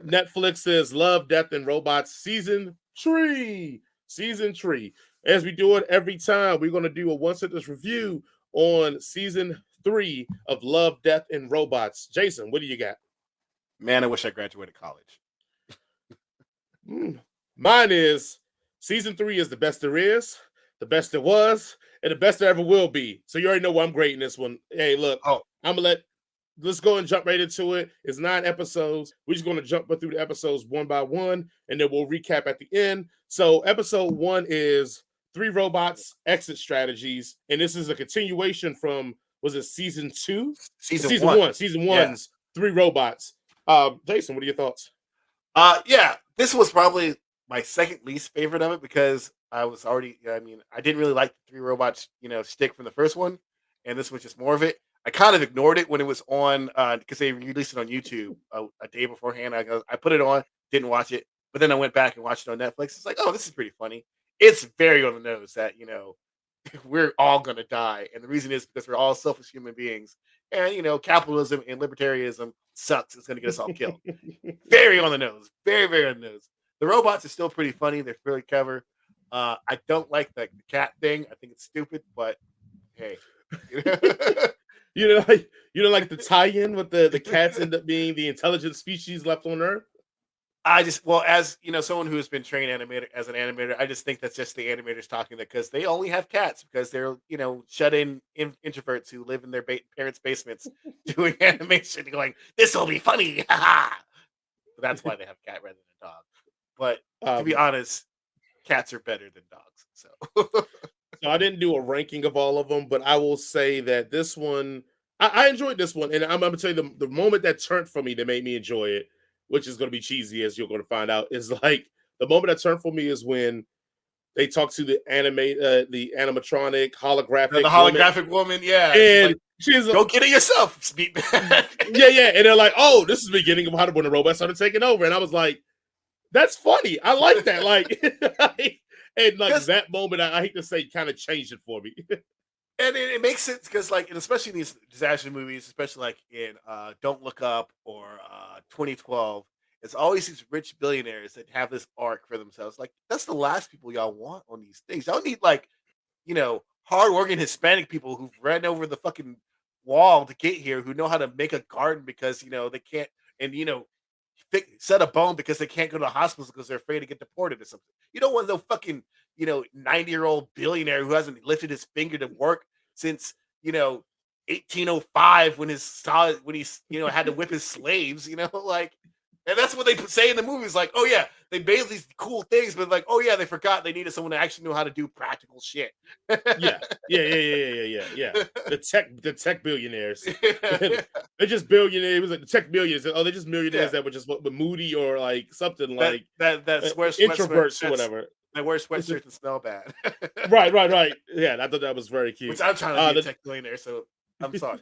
Netflix's Love, Death, and Robots season 3. Season 3. As we do it every time, we're going to do a one sentence review on season 3 of Love, Death, and Robots. Jason, what do you got? Man, I wish I graduated college. Mine is season 3 is the best there is, the best there was, and the best there ever will be. So you already know why I'm grading this one. Hey, look, Oh, I'm gonna let's go and jump right into it. It's 9 episodes. We're just gonna jump through the episodes one by one, and then we'll recap at the end. So episode 1 is three robots exit strategies, and this is a continuation from was it season 2? season Season one. 1. Season Yeah. one's three robots. Jason, what are your thoughts? Yeah. This was probably my second least favorite of it because I was already. I mean, I didn't really like the three robots, stick from the first one, and this was just more of it. I kind of ignored it when it was on because they released it on YouTube a day beforehand. I put it on, didn't watch it, but then I went back and watched it on Netflix. It's like, oh, this is pretty funny. It's very on the nose that we're all gonna die, and the reason is because we're all selfish human beings, and capitalism and libertarianism sucks. It's gonna get us all killed. Very on the nose, very very on the nose. The robots are still pretty funny. They're really clever. I don't like the cat thing. I think it's stupid, but hey. You know, like the tie-in with the cats end up being the intelligent species left on Earth. I just well, as someone who has been trained animator as an animator, I just think that's just the animators talking that because they only have cats because they're shut in introverts who live in their parents' basements doing animation, going, "This will be funny." That's why they have cat rather than dog. But to be Um, honest, cats are better than dogs. So so I didn't do a ranking of all of them, but I will say that this one, I enjoyed this one, and I'm gonna tell you the moment that turned for me that made me enjoy it, which is gonna be cheesy as you're gonna find out, is like the moment that turned for me is when they talk to the animatronic the holographic woman, holographic woman, yeah, she's and like, she's "Go get it yourself, Speedman." yeah, and they're like, oh, this is the beginning of how when the robots started taking over, and I was like, that's funny. I like that. Like, and like Because that moment, I hate to say, kind of changed it for me. and it makes sense because like and especially in these disaster movies, especially like in Don't Look Up or 2012, it's always these rich billionaires that have this arc for themselves. Like that's the last people y'all want on these things. Y'all need like hardworking Hispanic people who've ran over the fucking wall to get here, who know how to make a garden because they can't, and set a bone because they can't go to the hospitals because they're afraid to get deported or something. You don't want no fucking 90-year-old billionaire who hasn't lifted his finger to work since 1805 when he's had to whip his slaves. Like. And that's what they say in the movies. Like, oh yeah, they made these cool things, but like, oh yeah, they forgot they needed someone to actually know how to do practical shit. Yeah, yeah. The tech billionaires. They're just billionaires. It was like the tech billionaires. Oh, they're just millionaires Yeah, that were just moody or like something that like that wear introverts or sweatshirts whatever. that wear sweatshirts and smell bad. Right. Yeah, I thought that was very Which cute. I'm trying to be a The tech billionaire, so I'm sorry.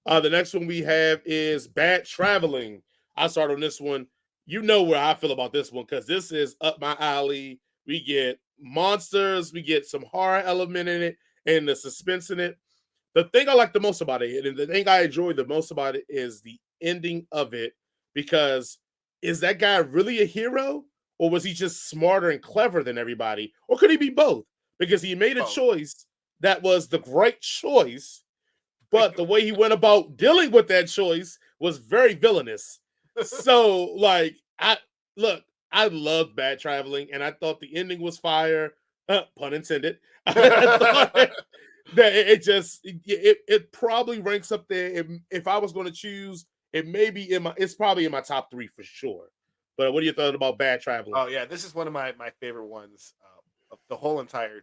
the next one we have is bad traveling. I start on this one. You know where I feel about this one because this is up my alley. We get monsters, we get some horror element in it, and the suspense in it. The thing I like the most about it, and the thing I enjoy the most about it, is the ending of it. Because is that guy really a hero, or was he just smarter and clever than everybody, or could he be both? Because he made a Oh, choice that was the right choice, but the way he went about dealing with that choice was very villainous. So, like, I look, I love bad traveling, and I thought the ending was fire. Pun intended. I thought that it just it probably ranks up there. If I was going to choose, it may be it's probably in my top 3 for sure. But what do you thought about bad traveling? oh yeah, this is one of my favorite ones of the whole entire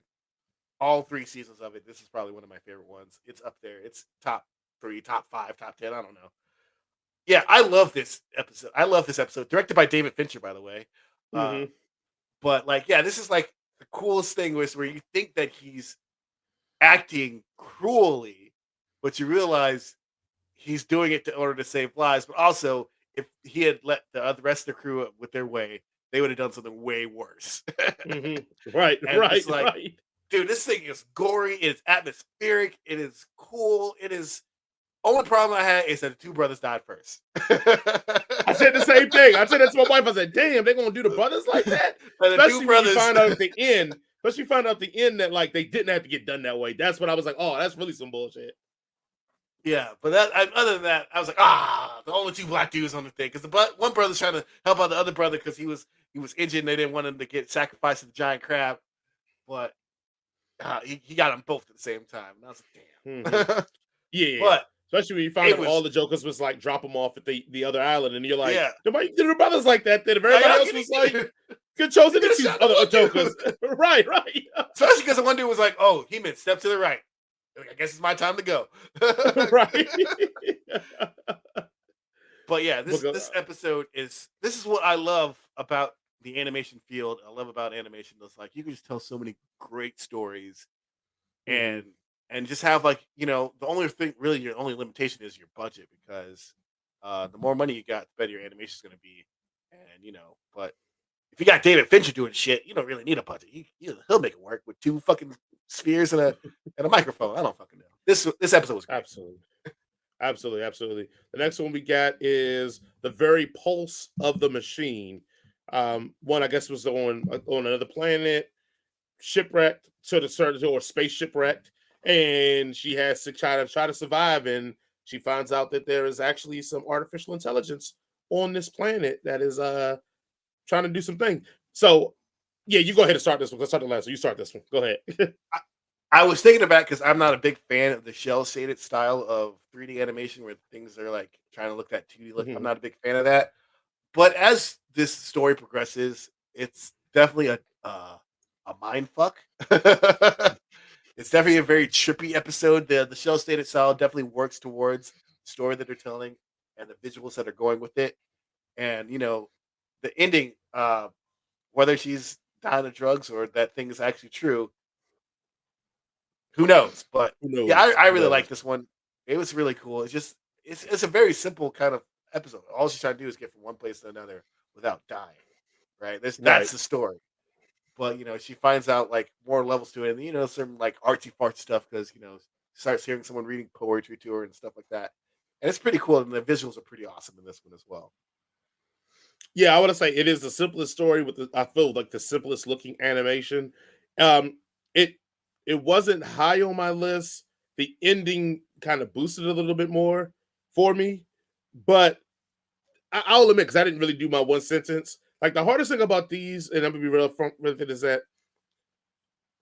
all 3 seasons of it. This is probably one of my favorite ones. It's up there. It's top 3, top 5, top 10. I don't know. Yeah, I love this episode. I love this episode. Directed by David Fincher, by the way. Uh, Hmm. but like, yeah, this is like the coolest thing was where you think that he's acting cruelly, but you realize he's doing it in order to save lives. But also, if he had let the rest of the crew with their way, they would have done something way worse. Hmm. Right, And right, it's like, right. dude, this thing is gory. It's atmospheric. It is cool. It is. Only problem I had is that the two brothers died first. I said the same thing. I said that to my wife. I said, "Damn, they're gonna do the brothers like that." And the two Especially when you brothers. find out at the end. Especially find out at the end that like they didn't have to get done that way. That's when I was like, "Oh, that's really some bullshit." Yeah, but other than that, I was like, the only two black dudes on the thing because one brother's trying to help out the other brother because he was injured and they didn't want him to get sacrificed to the giant crab, but he got them both at the same time. And I was like, Mm-hmm. damn. Yeah. But Especially when you find it out all was the jokers was like drop them off at the other island, and you're like, yeah. "Nobody did the brothers like that." Then if Like, everybody how else can was he like, get it? "Good chosen Could the have two shot the other one jokers," dude. right, right, Especially because the one dude was like, "Oh, he meant step to the right." Like, I guess it's my time to go. right. But yeah, But this episode this is what I love about the animation field. I love about animation. It's like you can just tell so many great stories mhm. and just have like the only thing really your only limitation is your budget because the more money you got, the better your animation is going to be. And but if you got David Fincher doing shit, you don't really need a budget. He'll make it work with two fucking spheres and a microphone. I don't fucking know. This episode was great. Absolutely. Absolutely, absolutely. The next one we got is the very pulse of the machine. One I guess was on another planet, shipwrecked to the certain or space shipwrecked, and she has to try to survive. And she finds out that there is actually some artificial intelligence on this planet that is trying to do some things. So yeah, you go ahead and start this one. Let's start the last one. You start this one. Go ahead. I was thinking about because I'm not a big fan of the shell shaded style of 3D animation where things are like trying to look that 2D look. I'm Mhm. not a big fan of that. But as this story progresses, it's definitely a mind fuck. It's definitely a very trippy episode. The shell shaded style definitely works towards the story that they're telling and the visuals that are going with it. And the ending, whether she's dying of drugs or that thing is actually true, who knows? But Who yeah, knows? I Who really like knows? this one. It was really cool. It's a very simple kind of episode. All she's trying to do is get from one place to another without dying. Right? That's Right. the story. But she finds out like more levels to it, and some like artsy fartsy stuff because starts hearing someone reading poetry to her and stuff like that. And it's pretty cool, and the visuals are pretty awesome in this one as well. Yeah, I want to say it is the simplest story with I feel like the simplest looking animation. Um, it it wasn't high on my list. The ending kind of boosted it a little bit more for me, but I'll admit because I didn't really do my one sentence. Like the hardest thing about these, and I'm gonna be real front with it, is that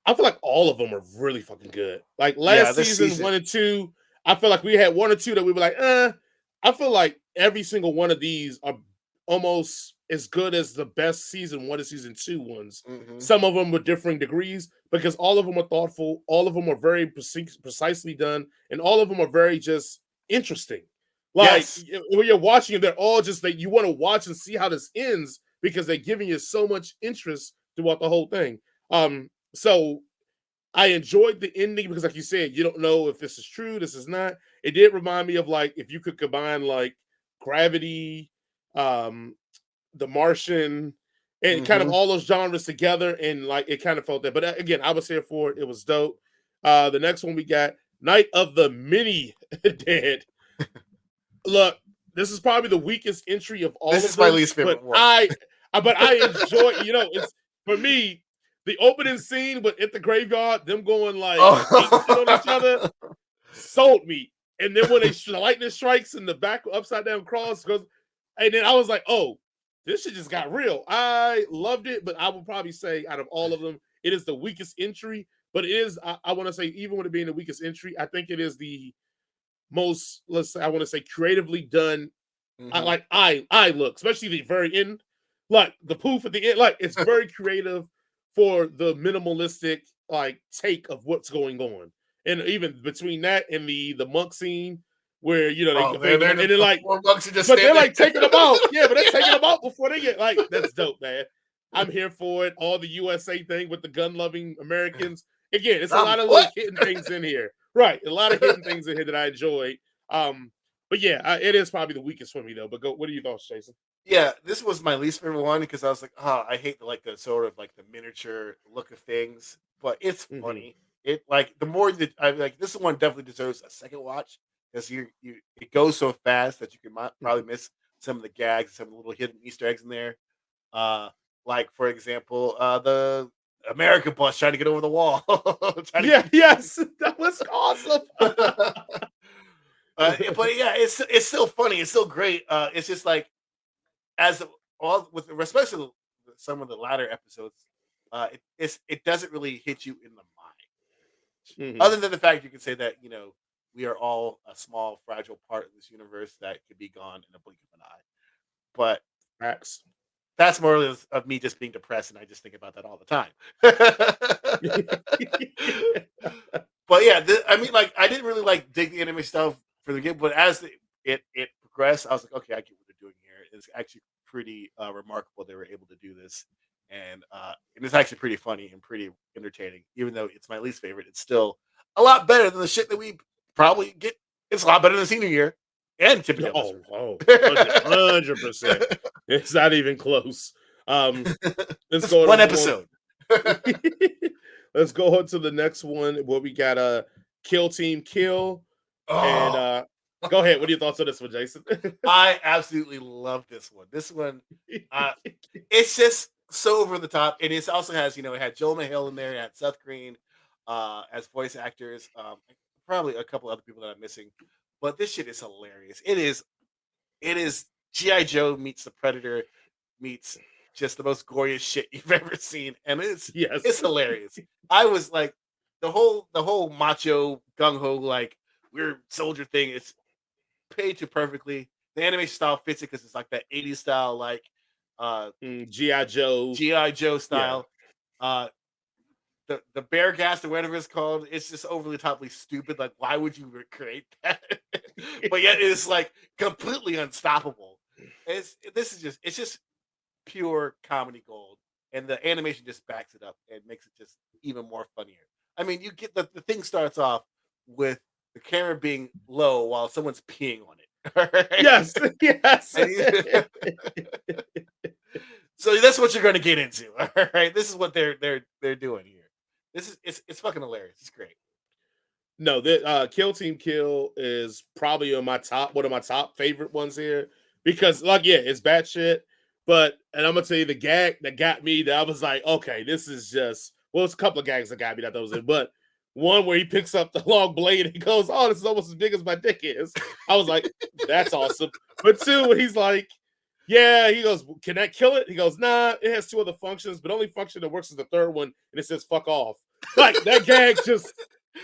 I feel like all of them are really fucking good. Like Yeah, last this season, season. 1 and 2, I feel like we had 1 or 2 that we were like, I feel like every single one of these are almost as good as the best season 1 and season 2 ones. Hmm. Some of them with differing degrees because all of them are thoughtful, all of them are very precisely done, and all of them are very just interesting. Like Yes. when you're watching it, they're all just that you want to watch and see how this ends because they're giving you so much interest throughout the whole thing. So I enjoyed the ending because, like you said, you don't know if this is true, this is not. It did remind me of like if you could combine like Gravity, um, The Martian, and kind of Hmm. all those genres together, and like it kind of felt that. But again, I was here for it. It was dope. The next one we got Night of the Mini Dead. Look, this is probably the weakest entry of all This of is my them, least but favorite one. I enjoy. It's for me the opening scene, but at the graveyard, them going like ape shit on each other, Oh. sold me. And then when they lightning strikes and the back upside down cross goes, and then I was like, oh, this shit just got real. I loved it, but I would probably say out of all of them, it is the weakest entry. But it is, I want to say, even with it being the weakest entry, I think it is the most, let's say, I want to say, creatively done. Hmm. I look, especially the very end, like the poof at the end, like it's very creative for the minimalistic like take of what's going on, and even between that and the monk scene where they Oh, fade them, they're and then the like, four monks are just but they're standing. like taking them out, yeah, but they're taking Yeah. them out before they get like that's dope, man. I'm here for it. All the USA thing with the gun loving Americans. Again, it's a I'm lot of little what? hidden things in here, right? A lot of hidden things in here that I enjoyed. But yeah, it is probably the weakest for me though. But go, what are your thoughts, Jason? Yeah, this was my least favorite one because I was like, I hate the sort of like the miniature look of things, but it's Mm-hmm. funny. It like the more that I like this one definitely deserves a second watch because it goes so fast that you can probably miss some of the gags, some of the little hidden Easter eggs in there. Uh, like for example, the American bus trying to get over the wall, trying to Yeah, get. yes, that was awesome. But yeah, it's still funny. It's still great. It's just like as all with especially some of the latter episodes, it doesn't really hit you in the mind. Mhm. Other than the fact you can say that we are all a small fragile part of this universe that could be gone in a blink of an eye. But Facts. that's more of me just being depressed, and I just think about that all the time. But yeah, I mean, like I didn't really like dig the anime stuff for the game, but as it progressed, I was like, okay, I get what they're doing here. It's actually pretty remarkable they were able to do this, and it's actually pretty funny and pretty entertaining. Even though it's my least favorite, it's still a lot better than the shit that we probably get. It's a lot better than senior year and Tip of Dale Oh, District. oh, 100%. It's not even close. Let's Just go one on. episode. Let's go on to the next one where we got a Kill Team Kill. And Oh, go ahead. What are your thoughts on this one, Jason? I absolutely love this one. This one, uh, it's just so over the top, and it also has it had Joel McHale in there, it had Seth Green as voice actors, probably a couple other people that I'm missing, but this shit is hilarious. It is GI Joe meets the Predator meets just the most glorious shit you've ever seen, and it's Yes. hilarious. I was like the whole macho gung ho like we're soldier thing. It's paid to perfectly. The animation style fits it because it's like that 80s style, like G.I. Joe. GI Joe Yeah. style. Uh, the bear gas or whatever it's called, it's just overly toply stupid. Like, why would you recreate that? But yet it's like completely unstoppable. It's just pure comedy gold, and the animation just backs it up and makes it just even more funnier. I mean, you get the thing starts off with the camera being low while someone's peeing on it. Alright? Yes. Yes. And so that's what you're going to get into. All right, this is what they're doing here. This is it's fucking hilarious. It's great. No, the Kill Team Kill is probably on my top one of my top favorite ones here because, like, yeah, it's bad shit. But and I'm gonna tell you the gag that got me that I was like, okay, this is just well, it's a couple of gags that got me that was it, but one where he picks up the long blade and he goes, "Oh, this is almost as big as my dick is." I was like, that's awesome. But two, when he's like, "Yeah," he goes, "Can that kill it?" He goes, "Nah, it has two other functions, but only function that works is the third one, and it says fuck off." Like that gag just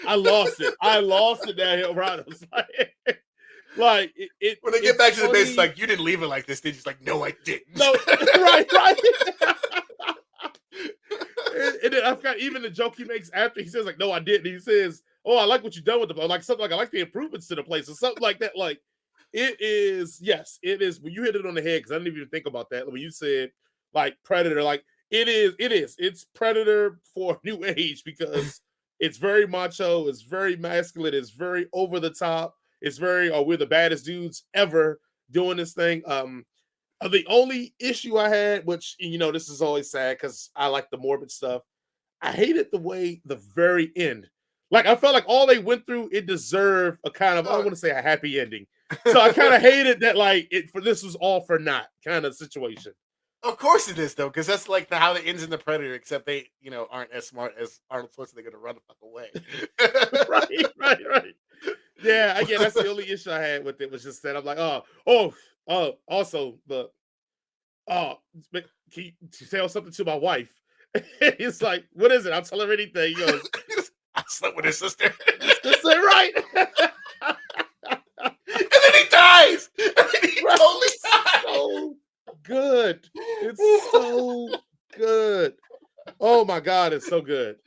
I lost it. I lost it down here, right? I was like When they get it's back to the base, it's funny. like you didn't leave it like this. Did you? It's like no, I didn't. No, right, right. And then I've got even the joke he makes after he says, like, no, I didn't. He says, "Oh, I like what you've done with the like something like I like the improvements to the place or something like that." Like it is, yes, it is. When you hit it on the head, because I didn't even think about that. When you said like Predator, like it's Predator for new age because it's very macho, it's very masculine, it's very over the top, it's very we're the baddest dudes ever doing this thing. The only issue I had, which this is always sad because I like the morbid stuff. I hated the way the very end. Like I felt like all they went through, it deserved a kind of I don't want to say a happy ending. So I kind of hated that like it for this was all for naught kind of situation. Of course it is though, because that's like how it ends in the Predator. Except they, aren't as smart as Arnold Schwarzenegger to run the fuck away. Right, right, right. Yeah, again, that's the only issue I had with it was just that I'm like, oh, also the can you tell something to my wife? It's like, what is it? I'll tell her anything. He goes, I slept with his sister, just say right. and then he dies. And then he Right. totally It's dies. so good. It's so good. Oh my god, it's so good.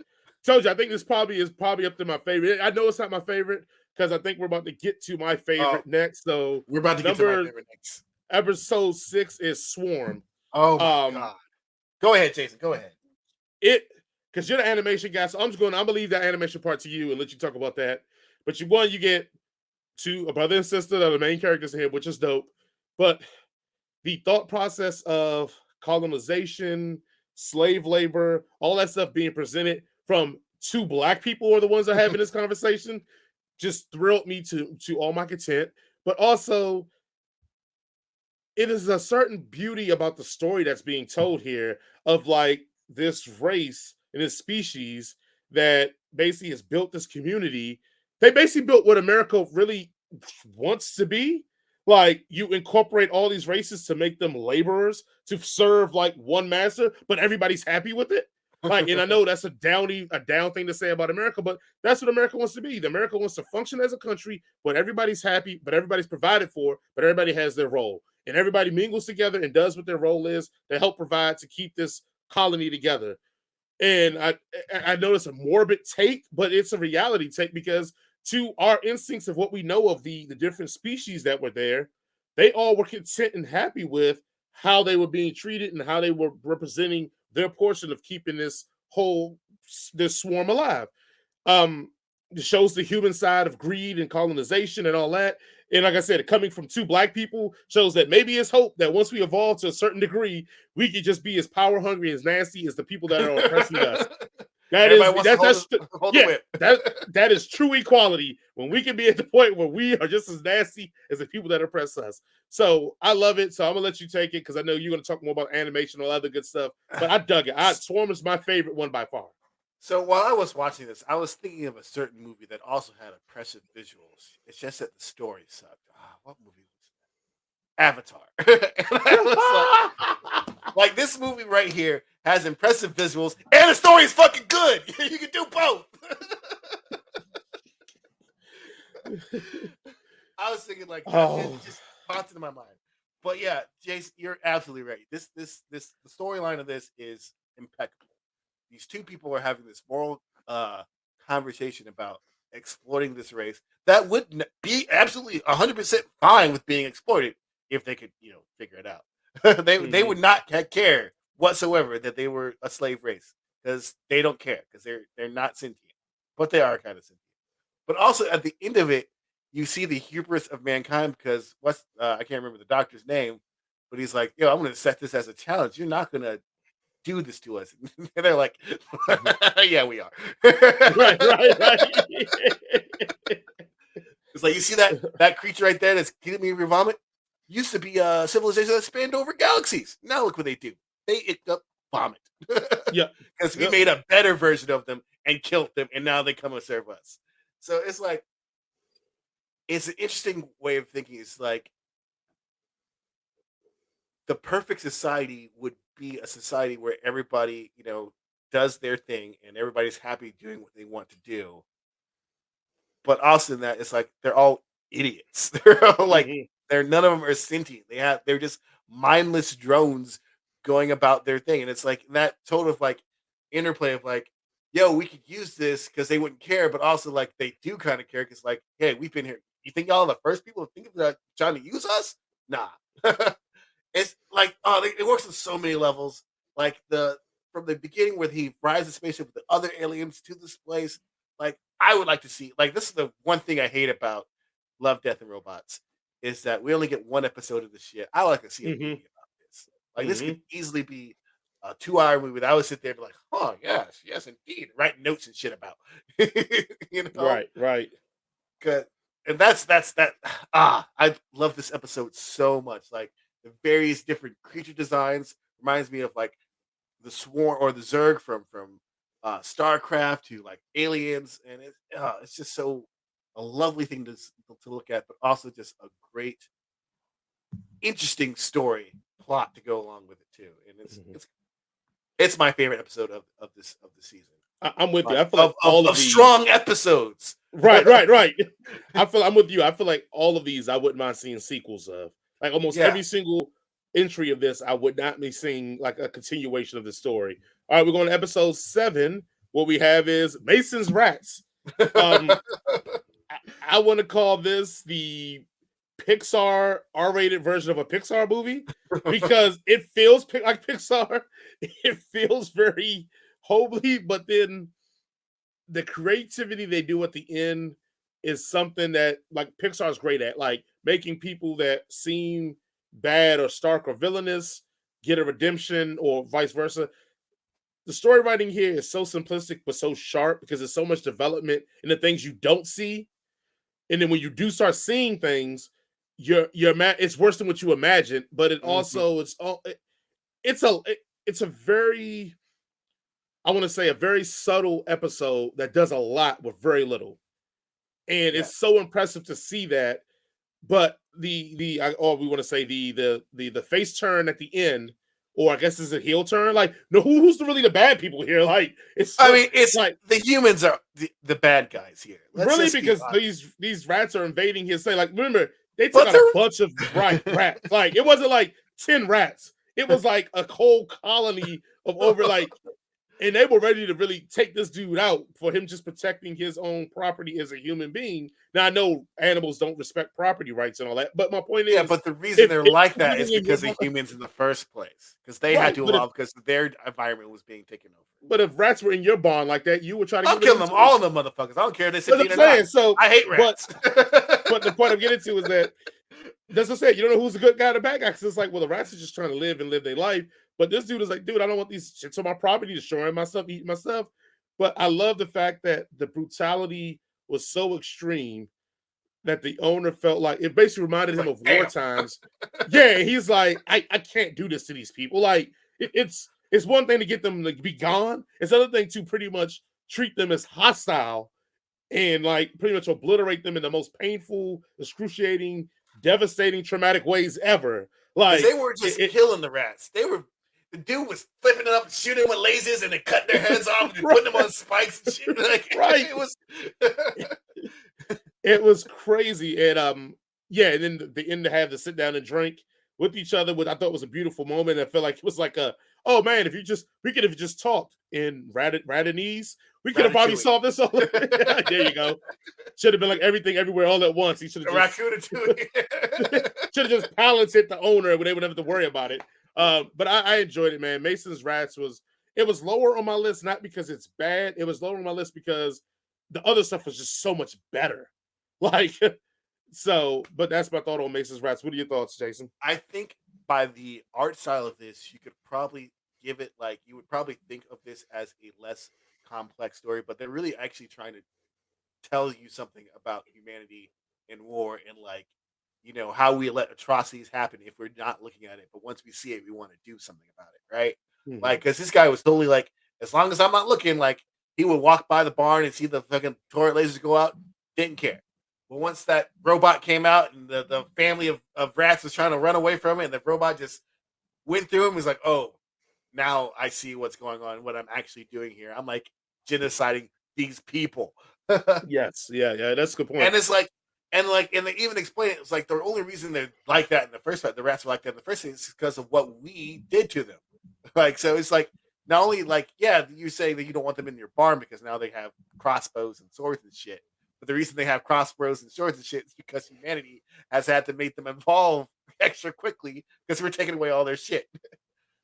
Told you, I think this probably up to my favorite. I know it's not my favorite because I think we're about to get to my Oh, favorite next. So we're about to get to my number favorite next. episode 6 is Swarm. Oh my Um, god. Go ahead, Jason. Go ahead. it because you're the animation guy, so I'm gonna leave that animation part to you and let you talk about that. But you get two a brother and sister that are the main characters in here, which is dope. But the thought process of colonization, slave labor, all that stuff being presented from two black people are the ones that are having this conversation. just thrilled me to all my content. But also, it is a certain beauty about the story that's being told here of like this race and this species that basically has built this community. They basically built what America really wants to be. Like you incorporate all these races to make them laborers to serve like one master, but everybody's happy with it. Like, and I know that's a down thing to say about America, but that's what America wants to be. The America wants to function as a country, but everybody's happy, but everybody's provided for, but everybody has their role and everybody mingles together and does what their role is to help provide to keep this colony together. And I know it's a morbid take, but it's a reality take because to our instincts of what we know of the different species that were there, they all were content and happy with how they were being treated and how they were representing their portion of keeping this swarm alive. Um, it shows the human side of greed and colonization and all that. And like I said, coming from two black people shows that maybe it's hope that once we evolve to a certain degree, we could just be as power hungry, as nasty as the people that are oppressing us. That is Everybody wants to hold the yeah, whip. that is true equality when we can be at the point where we are just as nasty as the people that oppress us. So I love it. So I'm gonna let you take it because I know you're gonna talk more about animation and all other good stuff. But I dug it. Swarm is my favorite one by far. So while I was watching this, I was thinking of a certain movie that also had impressive visuals. It's just that the story sucked. What movie was that? Avatar. And I was like, this movie right here has impressive visuals and the story is fucking good. You can do both. I was thinking like it just popped into my mind. But yeah, Jason, you're absolutely right. The storyline of this is impeccable. These two people are having this moral conversation about exploiting this race that would be absolutely 100% fine with being exploited if they could, figure it out. They would not care whatsoever that they were a slave race because they don't care because they're not sentient, but they are kind of sentient. But also at the end of it, you see the hubris of mankind because I can't remember the doctor's name, but he's like, "Yo, I'm going to set this as a challenge. You're not going to do this to us." And they're like, "Yeah, we are." Right. It's like you see that creature right there that's killing me with your vomit. Used to be a civilization that spanned over galaxies. Now look what they do. They icked up vomit. Yeah. Because we made a better version of them and killed them, and now they come and serve us. So it's like it's an interesting way of thinking. It's like the perfect society would be a society where everybody, does their thing and everybody's happy doing what they want to do. But also in that, it's like they're all idiots. They're all like none of them are sentient. They're just mindless drones going about their thing. And it's like that total of like interplay of like, yo, we could use this because they wouldn't care, but also like they do kind of care because like, hey, we've been here. You think y'all are the first people to think of that trying to use us? Nah. It's like it works on so many levels. Like from the beginning where he rides the spaceship with the other aliens to this place. Like I would like to see. Like this is the one thing I hate about Love, Death, and Robots is that we only get one episode of this shit. I like to see a movie about this. Like this could easily be a 2-hour movie that I would sit there and be like, "Oh yes, indeed," write notes and shit about. Right. And that's that. I love this episode so much. Like the various different creature designs reminds me of like the Swarm or the Zerg from StarCraft to like aliens, and it's just so a lovely thing to look at, but also just a great, interesting story plot to go along with it too. And it's my favorite episode of the season. I'm with you. I feel like all of these strong episodes. Right. I'm with you. I feel like all of these I wouldn't mind seeing sequels of. Like almost every single entry of this, I would not be seeing like a continuation of the story. All right, we're going to episode 7. What we have is Mason's Rats. I want to call this the Pixar R-rated version of a Pixar movie because it feels like Pixar. It feels very homely, but then the creativity they do at the end is something that like Pixar's great at, like making people that seem bad or stark or villainous get a redemption or vice versa. The story writing here is so simplistic but so sharp because there's so much development in the things you don't see. and then when you do start seeing things, it's worse than what you imagine. But it Mm-hmm. also it's a it's a very, I want to say, a very subtle episode that does a lot with very little, and Yeah. it's so impressive to see that. But or we want to say the face turn at the end, or I guess is a heel turn. Like, no, who's really the bad people here? Like, it's I mean, it's like, the humans are the bad guys here. Let's really, just be because honest. these rats are invading his thing. Like, remember, they took But out a bunch of rats. Like, it wasn't like 10 rats. It was like a whole colony of over, like, and they were ready to really take this dude out for him just protecting his own property as a human being. Now, I know animals don't respect property rights and all that, but my point yeah, is, but the reason they're if like you're that is living in your because of barn, humans in the first place. Because they had right? to But if evolve because their environment was being taken over. rats were in your barn like that, you would try to I'll get rid kill of them them, too. all of them motherfuckers. I don't care if they That's what 6 feet I'm or not. saying. So, I hate but rats. the point I'm getting to is that that's what I said. You don't know who's a good guy and a bad guy, because it's like, well, the rats are just trying to live and live their life. But this dude is like, dude, I don't want these shits on my property, destroying my stuff, eating my stuff. But I love the fact that the brutality was so extreme that the owner felt like it basically reminded It's him like, of war damn. times. Yeah, he's like, I can't do this to these people. Like, it's one thing to get them to be gone. It's another thing to pretty much treat them as hostile and like pretty much obliterate them in the most painful, excruciating, devastating, traumatic ways ever. Because they Like, weren't just killing the rats. The dude was flipping it up and shooting them with lasers and then cutting their heads off and putting them on spikes and shit. Like, right. it was. It was crazy. And yeah, and then the end to have to sit down and drink with each other, which I thought was a beautiful moment. I felt like it was like oh man, if we could have just talked in Radinese, we could have probably Ratatouille. solved this all. There you go. Should have been like everything everywhere all at once. He should have just Ratatouille. should have just palented the owner, but they wouldn't have to worry about it. But I enjoyed it, man. Mason's Rats was lower on my list, not because it's bad. It was lower on my list because the other stuff was just so much better. Like, so, but that's my thought on Mason's Rats. What are your thoughts, Jason? I think by the art style of this, you could probably give it like you would probably think of this as a less complex story, but they're really actually trying to tell you something about humanity and war and like how we let atrocities happen if we're not looking at it, but once we see it we want to do something about it, right? Like, Mhm. because this guy was totally like, as long as I'm not looking, like he would walk by the barn and see the fucking turret lasers go out, didn't care. But once that robot came out and the family of rats was trying to run away from it and the robot just went through him, he's like, oh, now I see what's going on, what I'm actually doing here. I'm like genociding these people. Yes, yeah, that's a good point. And it's like, and they even explain it. It's like the only reason they're like that in the first place, the rats were like that in the first place, is because of what we did to them. Like, so it's like, not only like, yeah, you say that you don't want them in your barn because now they have crossbows and swords and shit. But the reason they have crossbows and swords and shit is because humanity has had to make them evolve extra quickly because we're taking away all their shit.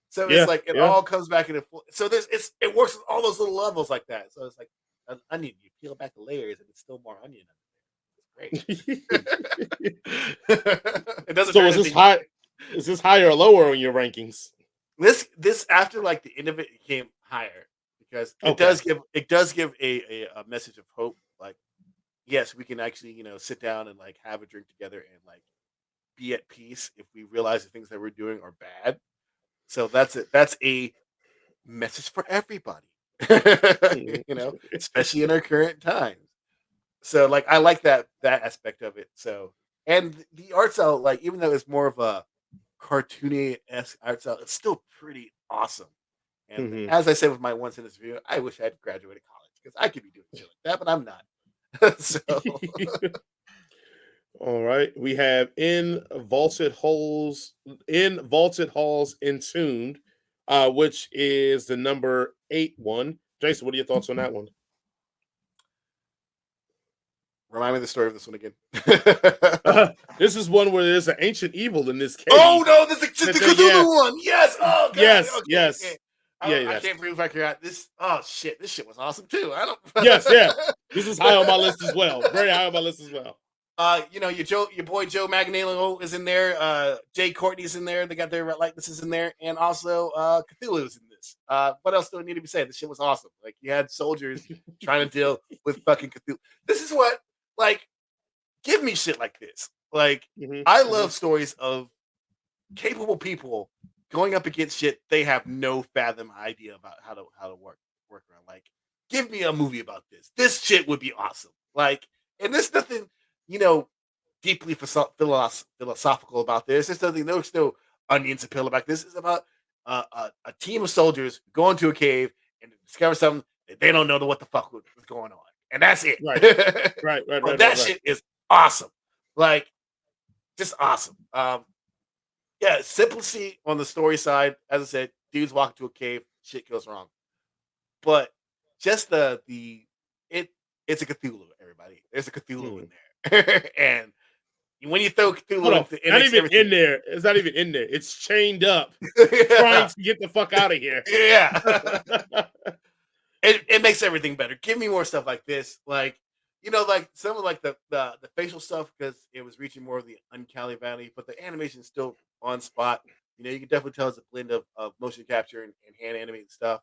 So it's Yeah, like it yeah. all comes back into so it works with all those little levels like that. So it's like an onion. You peel back the layers and it's still more onion. Great. It doesn't So turn is this into high? Is this higher or lower on your rankings? this after like the end of it came higher because Okay. it does give a message of hope. Like, yes, we can actually sit down and like have a drink together and like be at peace if we realize the things that we're doing are bad. So that's a message for everybody. Mhm. Especially in our current times. So like I like that aspect of it. So, and the art style, like even though it's more of a cartoony esque art style, it's still pretty awesome. And Mhm. as I said with my one sentence review, I wish I had graduated college because I could be doing shit like that, but I'm not. So All right. We have in vaulted halls entombed, which is the number 8 one. Jason, what are your thoughts on that one? remind me of the story of this one again. This is one where there's an ancient evil in this Oh cave. no, this is That the they, yeah, Cthulhu one. Yes. Oh god. yes, Okay. Okay. yes, yeah, I yes, can't believe I forgot this. Oh shit, this shit was awesome too. I yes, yeah. don't. This is high on my list as well. Very high on my list as well. Your boy Joe Manganiello is in there. Jay Courtney's in there. They got their likenesses in there, and also Cthulhu's in this. What else do I need to be saying? This shit was awesome. Like you had soldiers trying to deal with fucking Cthulhu. This is what like give me shit like this. Like, Mm-hmm, I mm-hmm. love stories of capable people going up against shit they have no fathom idea about how to work around. Like, give me a movie about this. This shit would be awesome. Like, and there's nothing, you know, deeply philosophical about this. There's no onions to peel about this. It's about a team of soldiers go into a cave and discover something that they don't know what the fuck was going on, and that's it. Right, right, right, But right, right, that right. shit is awesome. Like, just awesome. Yeah, simplicity on the story side. As I said, dudes walk into a cave, shit goes wrong. But just it it's a Cthulhu, everybody. There's a Cthulhu Mm. in there. And when you throw Hold Cthulhu on, into it not makes even everything. in there. It's not even in there. It's chained up, trying Yeah. to get the fuck out of here. Yeah. It makes everything better. Give me more stuff like this. Like, like some of like the facial stuff, because it was reaching more of the uncanny valley, but the animation is still on spot. You can definitely tell it's a blend of motion capture and hand animated stuff.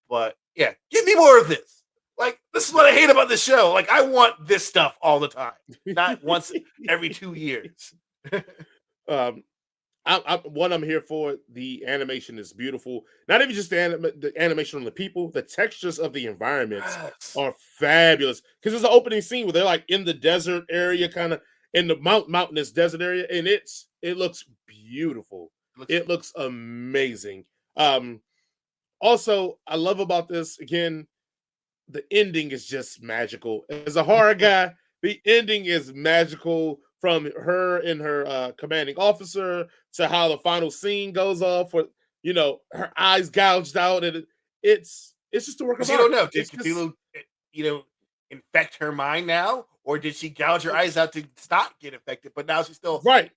But yeah, give me more of this. Like, this is what I hate about this show. Like, I want this stuff all the time, not once every 2 years. um, I'm here for. The animation is beautiful. Not even just the animation on the people, the textures of the environments Yes. are fabulous. Because there's an opening scene where they're like in the desert area, kind of in the mountainous desert area, and it looks beautiful. It looks It great. looks amazing. Um, Also, I love about this again, the ending is just magical. As a horror guy, the ending is magical, from her and her commanding officer to how the final scene goes off with, her eyes gouged out, and it's just a work of Because you don't art. know, did It's just Cthulhu, you know, infect her mind now, or did she gouge her eyes out to stop get infected? But now she's still right.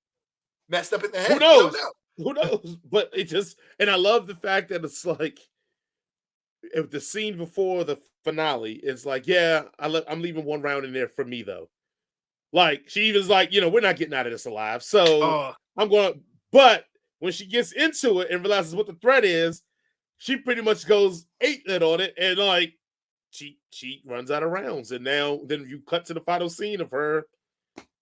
messed up in the Who head. You don't knows? know. Who knows? But it just, and I love the fact that it's like, if the scene before the finale is like, yeah, I'm leaving one round in there for me though. Like, she even's like, we're not getting out of this alive. So Oh, I'm going. But when she gets into it and realizes what the threat is, she pretty much goes 8-lit on it, and like she runs out of rounds. And now then you cut to the final scene of her.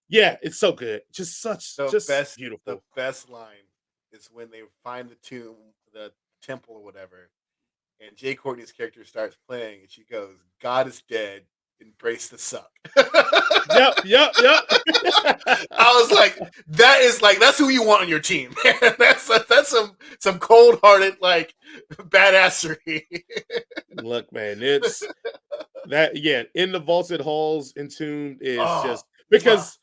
Yeah, it's so good. Just the beautiful. best line is when they find the tomb, the temple or whatever, and Jay Courtney's character starts playing, and she goes, "God is dead. Embrace the suck." Yep, yep, yep. I was like, that's who you want on your team. That's some cold hearted like badassery. Look, man, it's that, yeah, in the vaulted halls, Entombed is Oh, just mwah. because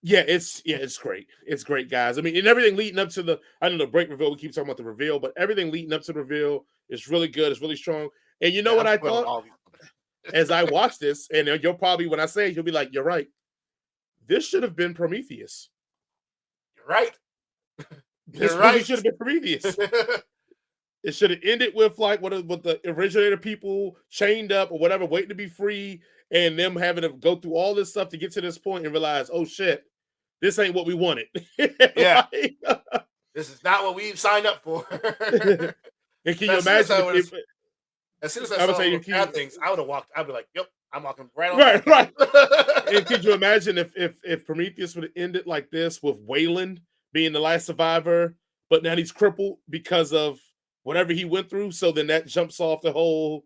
it's great. It's great, guys. I mean, and everything leading up to the, I know the break reveal, we keep talking about the reveal, but everything leading up to the reveal is really good. It's really strong. And you know Yeah, what I'm I spoiling thought all these. as I watched this, and you'll probably, when I say it, you'll be like, you're right. This should have been Prometheus. You're right. This You're movie right. should have been Prometheus. It should have ended with like what the originator people chained up or whatever, waiting to be free, and them having to go through all this stuff to get to this point and realize, oh shit, this ain't what we wanted. Yeah, Like, this is not what we signed up for. and can you as soon as imagine I if, was, as soon as I I would saw say, those bad things, I would have walked. I'd be like, "Yep, I'm walking right on right, back right. out." And could you imagine if Prometheus would have ended like this, with Wayland being the last survivor, but now he's crippled because of whatever he went through? So then that jumps off the whole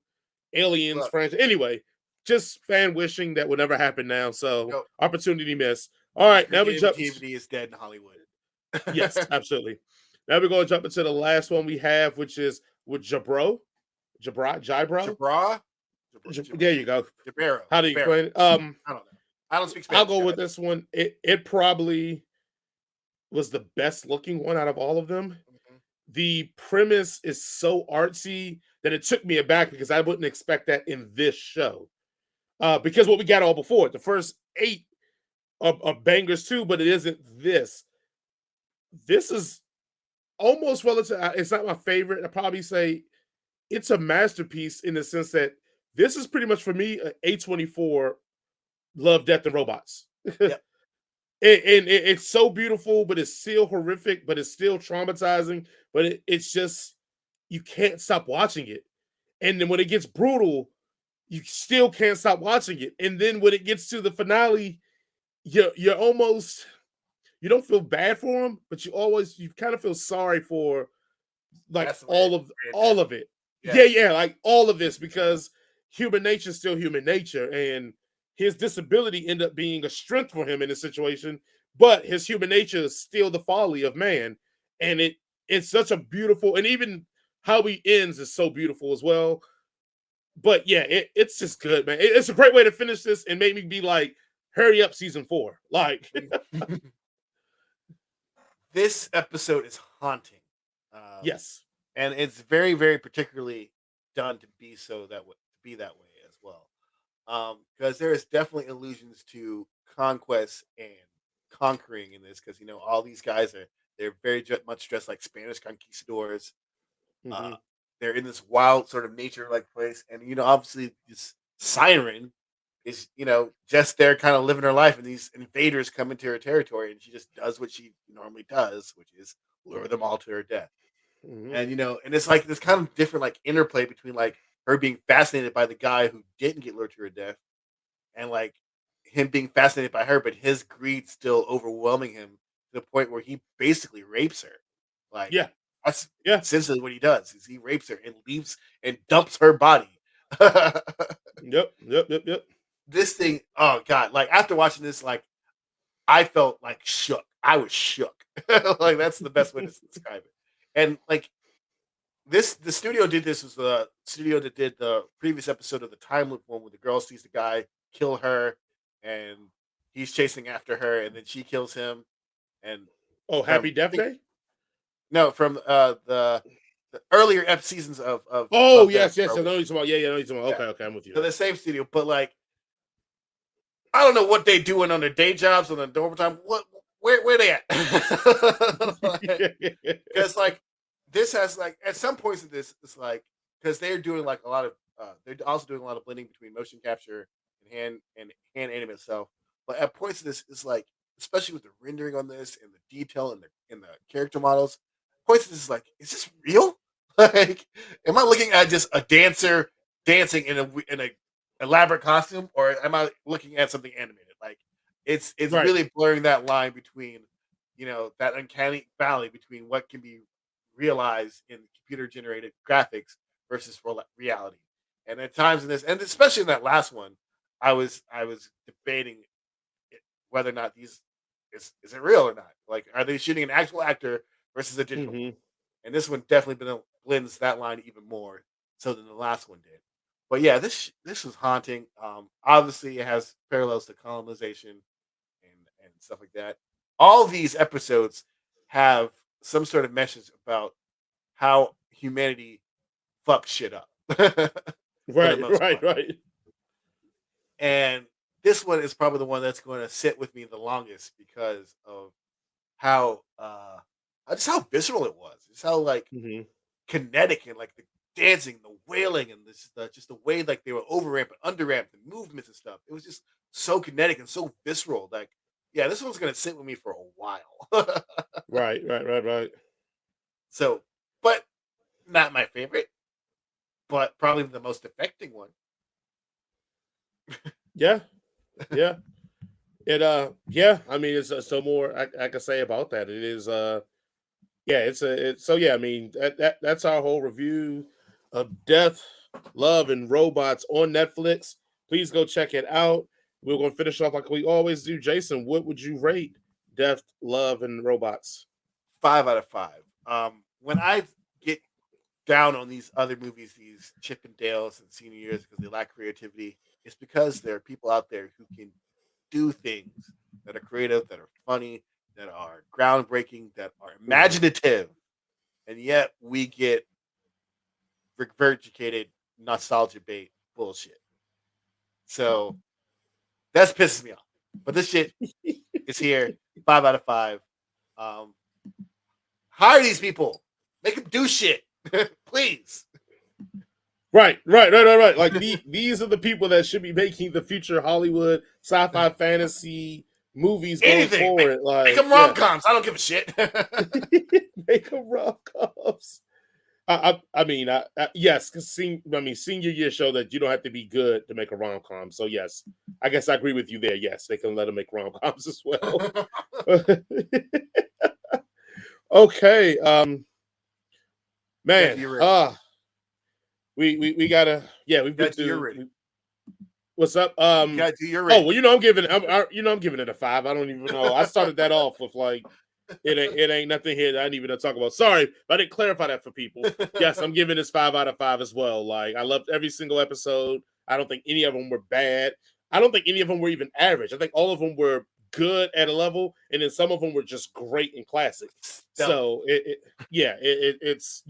Aliens Look, franchise. Anyway, just fan wishing that would never happen now. So yo, opportunity missed. All right, now we jump. creativity is dead in Hollywood. Yes, absolutely. Now we're going to jump into the last one we have, which is with Jibaro. Jabra, There you go. Jibaro, How do you Jibaro. explain it? I don't know. I don't speak I'll Spanish, go with guys. this one. It probably was the best looking one out of all of them. Mhm. The premise is so artsy that it took me aback, because I wouldn't expect that in this show. Because what we got all before, the first 8 are bangers too, but it isn't this. This is almost relative. It's not my favorite. I probably say it's a masterpiece in the sense that this is pretty much for me a A24 Love, Death, and Robots. Yep. It's so beautiful, but it's still horrific, but it's still traumatizing. But it's just, you can't stop watching it. And then when it gets brutal, you still can't stop watching it. And then when it gets to the finale, you're almost, you don't feel bad for him, but you kind of feel sorry for like That's the way all of it. yeah. Yeah, like all of this, because human nature is still human nature, and his disability end up being a strength for him in this situation. But his human nature is still the folly of man, and it's such a beautiful, and even how he ends is so beautiful as well. But yeah, it's just good, man. It's a great way to finish this and make me be like, hurry up, season 4. Like, This episode is haunting, um, yes. and it's very, very particularly done to be to be that way as well. Because there is definitely allusions to conquest and conquering in this. Because all these guys they're very much dressed like Spanish conquistadors. Uh, Hmm. they're in this wild sort of nature like place, and obviously this siren is just there, kind of living her life, and these invaders come into her territory, and she just does what she normally does, which is lure them all to her death. Hmm. And and it's like this kind of different like interplay between like her being fascinated by the guy who didn't get lured to her death, and like him being fascinated by her, but his greed still overwhelming him to the point where he basically rapes her. Like Yeah, that's yeah. essentially what he does is he rapes her and leaves and dumps her body. Yep. This thing, oh god! Like after watching this, like I felt like shook. I was shook. Like that's the best way to describe it. And like the studio did this was the studio that did the previous episode of the time loop one where the girl sees the guy kill her and he's chasing after her and then she kills him and Oh, from Happy I Death think Day? no from the earlier seasons of Oh, Love Death yes. I Robots. know you're talking about. Yeah, I know you're talking about. Yeah. Okay, I'm with you So now. the same studio, but like I don't know what they doing on their day jobs on the overtime. What where they at? Because like this has like at some points of this, it's like because they're doing like a lot of they're also doing a lot of blending between motion capture and hand anim itself. But at points of this, it's like especially with the rendering on this and the detail and the character models, points of this is like, is this real? Like, am I looking at just a dancer dancing in a elaborate costume, or am I looking at something animated? Like, it's Right. really blurring that line between that uncanny valley between what can be realized in computer generated graphics versus reality. And at times in this, and especially in that last one, I was debating whether or not these is it real or not. Like, are they shooting an actual actor versus a digital one? Hmm. And this one definitely blends that line even more so than the last one did. But yeah, this was haunting. Obviously, it has parallels to colonization and stuff like that. All these episodes have some sort of message about how humanity fucks shit up for the Right, most part. right. And this one is probably the one that's going to sit with me the longest because of how just how visceral it was. Just how like Hmm. kinetic and like the dancing, the wailing, and just the way like they were over ramped and under ramped and movements and stuff. It was just so kinetic and so visceral. Like, yeah, this one's gonna sit with me for a while. Right. So, but not my favorite, but probably the most affecting one. Yeah, yeah. Yeah. I mean, it's so more I can say about that. It is yeah, it's so yeah. I mean, that's our whole review of Death, Love, and Robots on Netflix. Please go check it out. We're gonna finish off like we always do. Jason, what would you rate Death, Love, and Robots? 5 out of 5. When I get down on these other movies, these Chip and Dales and senior years because they lack creativity, it's because there are people out there who can do things that are creative, that are funny, that are groundbreaking, that are Mhm. imaginative, and yet we get regurgitated nostalgia bait bullshit. So that's pisses me off. But this shit is here. 5 out of 5. Um, hire these people. Make them do shit, please. Right. Like these are the people that should be making the future Hollywood sci-fi fantasy movies going Anything. forward. Make Like, them rom yeah, coms. I don't give a shit. make them rom coms. I mean, yes, because senior year show that you don't have to be good to make a rom com. So yes, I guess I agree with you there. Yes, they can let them make rom coms as well. Okay, man. You're ready. We gotta. Yeah, we've been You're through. ready. What's up? You you're ready. Oh well, you know I'm giving it a 5. I don't even know. I started that off with like it ain't nothing here that I didn't even talk about. Sorry, but I didn't clarify that for people. Yes, I'm giving this 5 out of 5 as well. Like I loved every single episode. I don't think any of them were bad. I don't think any of them were even average. I think all of them were good at a level, and then some of them were just great and classic. So it's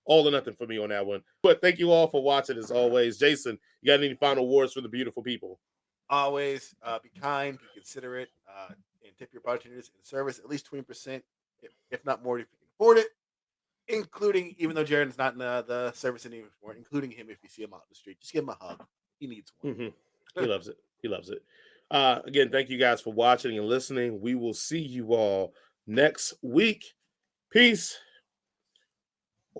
all or nothing for me on that one. But thank you all for watching as always. Jason, you got any final words for the beautiful people? Always be kind, be considerate, and tip your bartenders in service at least 20%, if not more, if you can afford it. Including, even though Jaren's not in the service anymore, including him if you see him out in the street, just give him a hug. He needs one. Mm-hmm. He loves it. He loves it. Again, thank you guys for watching and listening. We will see you all next week. Peace.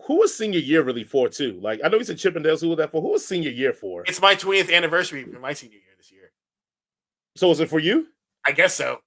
Who was senior year really for too? Like I know he said Chippendales. Who was that for? Who was senior year for? It's my 20th anniversary for my senior year this year. So was it for you? I guess so.